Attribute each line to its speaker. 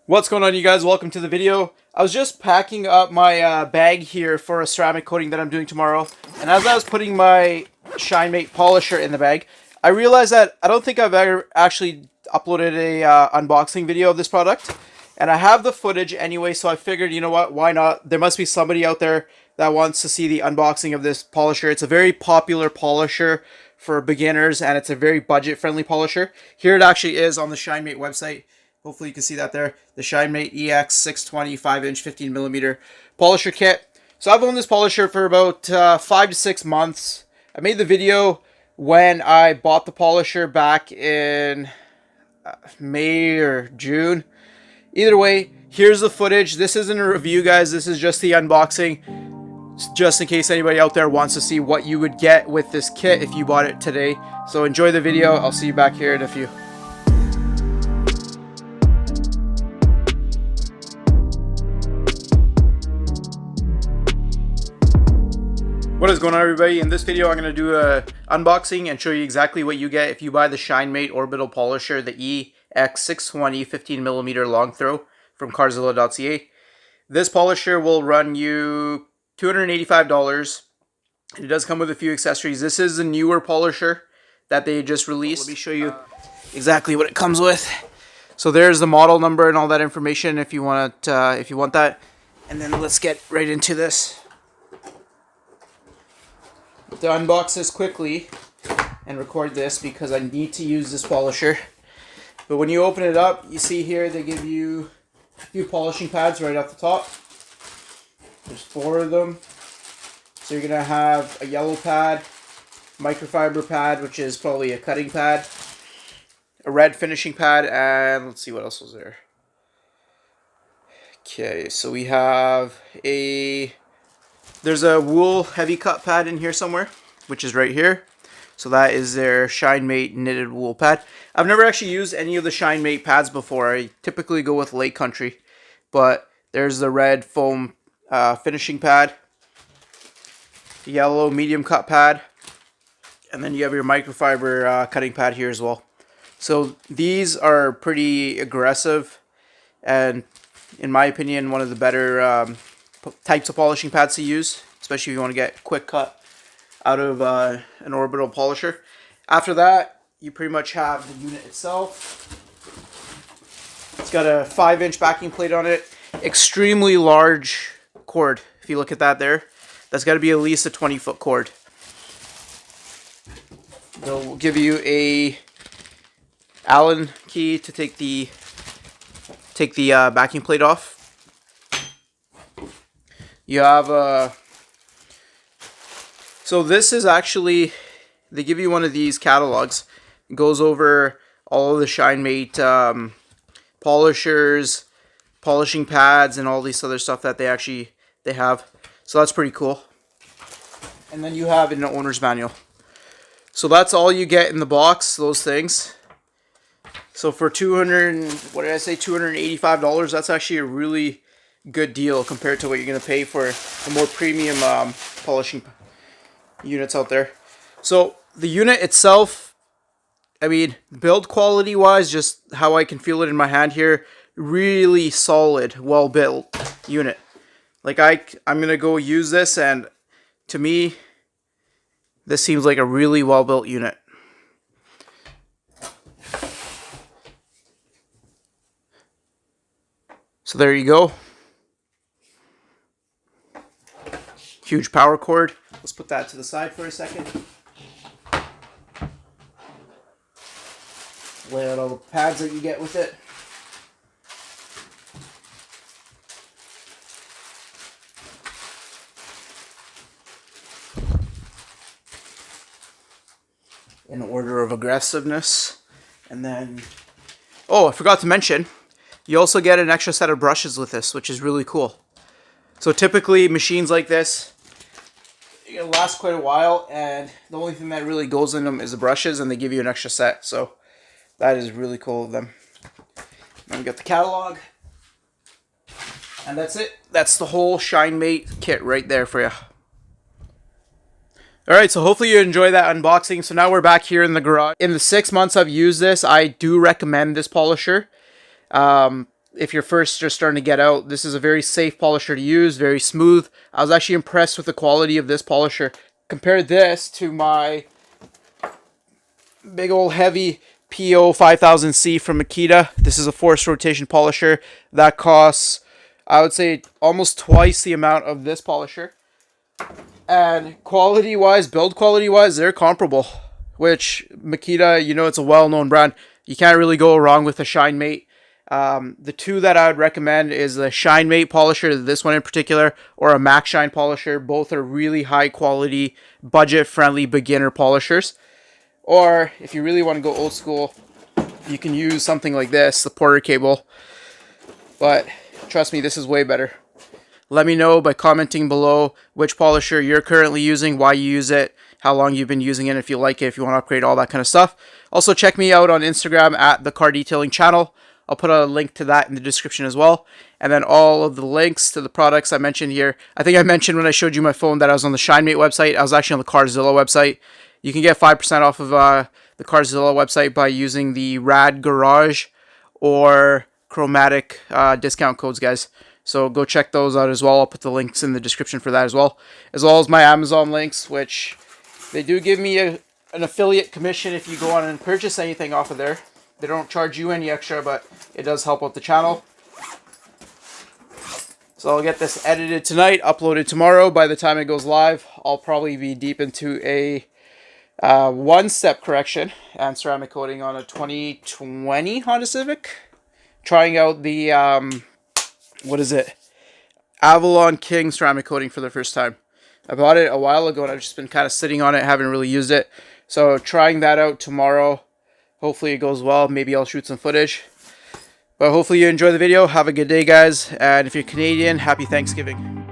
Speaker 1: What's going on, you guys? Welcome to the video. I was just packing up my bag here for a ceramic coating that I'm doing tomorrow, and as I was putting my Shinemate polisher in the bag, I realized that I don't think I've ever actually uploaded a unboxing video of this product, and I have the footage anyway, so I figured, you know what, why not? There must be somebody out there that wants to see the unboxing of this polisher. It's a very popular polisher for beginners, and it's a very budget-friendly polisher. Here it actually is on the Shinemate website. Hopefully you can see that there. The Shinemate EX620 5-inch 15mm polisher kit. So I've owned this polisher for about 5 to 6 months. I made the video when I bought the polisher back in May or June. Either way, here's the footage. This isn't a review, guys. This is just the unboxing. Just in case anybody out there wants to see what you would get with this kit if you bought it today. So enjoy the video. I'll see you back here in a few. What is going on, everybody? In this video I'm going to do a unboxing and show you exactly what you get if you buy the Shinemate orbital polisher, the EX620 15mm long throw from Carzilla.ca. This polisher will run you $285. It does come with a few accessories. This is a newer polisher that they just released. Let me show you exactly what it comes with. So there's the model number and all that information if you want that. And then let's get right into this. To unbox this quickly and record this because I need to use this polisher. But when you open it up, you see here they give you a few polishing pads right off the top. There's 4 of them. So you're going to have a yellow pad, microfiber pad, which is probably a cutting pad, a red finishing pad, and let's see what else was there. Okay, so we have there's a wool heavy cut pad in here somewhere, which is right here. So that is their Shinemate knitted wool pad. I've never actually used any of the Shinemate pads before. I typically go with Lake Country. But there's the red foam finishing pad, the yellow medium cut pad, and then you have your microfiber cutting pad here as well. So these are pretty aggressive, and in my opinion, one of the better types of polishing pads to use, especially if you want to get quick cut out of an orbital polisher. After that, you pretty much have the unit itself. It's got a 5-inch backing plate on it. Extremely large cord. If you look at that there, that's got to be at least a 20-foot cord. They'll give you a Allen key to take the backing plate off. You have so this is actually, they give you one of these catalogs. It goes over all of the Shinemate polishers, polishing pads, and all this other stuff that they have. So that's pretty cool. And then you have an owner's manual. So that's all you get in the box, those things. So for $285, that's actually a really good deal compared to what you're going to pay for the more premium polishing units out there. So the unit itself, I mean, build quality wise, just how I can feel it in my hand here, really solid, well built unit. Like I'm going to go use this, and to me this seems like a really well built unit. So there you go. Huge power cord. Let's put that to the side for a second. Lay out all the pads that you get with it. In order of aggressiveness. And then, oh, I forgot to mention, you also get an extra set of brushes with this, which is really cool. So typically machines like this, it'll last quite a while, and the only thing that really goes in them is the brushes, and they give you an extra set. So that is really cool of them. Then we got the catalog, and that's it. That's the whole Shinemate kit right there for you. Alright, so hopefully you enjoy that unboxing. So now we're back here in the garage. In the 6 months I've used this, I do recommend this polisher. if you're first just starting to get out, this is a very safe polisher to use, very smooth. I was actually impressed with the quality of this polisher. Compare this to my big old heavy PO 5000C from Makita. This is a forced rotation polisher that costs, I would say, almost twice the amount of this polisher. And quality-wise, build quality-wise, they're comparable. Which, Makita, you know, it's a well-known brand. You can't really go wrong with a Shinemate. The two that I would recommend is the Shinemate polisher, this one in particular, or a Matcc Shine polisher. Both are really high-quality, budget-friendly beginner polishers. Or, if you really want to go old school, you can use something like this, the Porter cable. But, trust me, this is way better. Let me know by commenting below which polisher you're currently using, why you use it, how long you've been using it, if you like it, if you want to upgrade, all that kind of stuff. Also, check me out on Instagram at the Car Detailing Channel. I'll put a link to that in the description as well. And then all of the links to the products I mentioned here. I think I mentioned when I showed you my phone that I was on the Shinemate website. I was actually on the Carzilla website. You can get 5% off of the Carzilla website by using the Rad Garage or CHROMATIC discount codes, guys. So go check those out as well. I'll put the links in the description for that as well as my Amazon links, which they do give me an affiliate commission if you go on and purchase anything off of there. They don't charge you any extra, but it does help out the channel. So I'll get this edited tonight, uploaded tomorrow. By the time it goes live, I'll probably be deep into a one-step correction and ceramic coating on a 2020 Honda Civic. Trying out the, what is it? Avalon King ceramic coating for the first time. I bought it a while ago and I've just been kind of sitting on it, haven't really used it. So trying that out tomorrow. Hopefully it goes well. Maybe I'll shoot some footage. But hopefully you enjoy the video. Have a good day, guys. And if you're Canadian, happy Thanksgiving.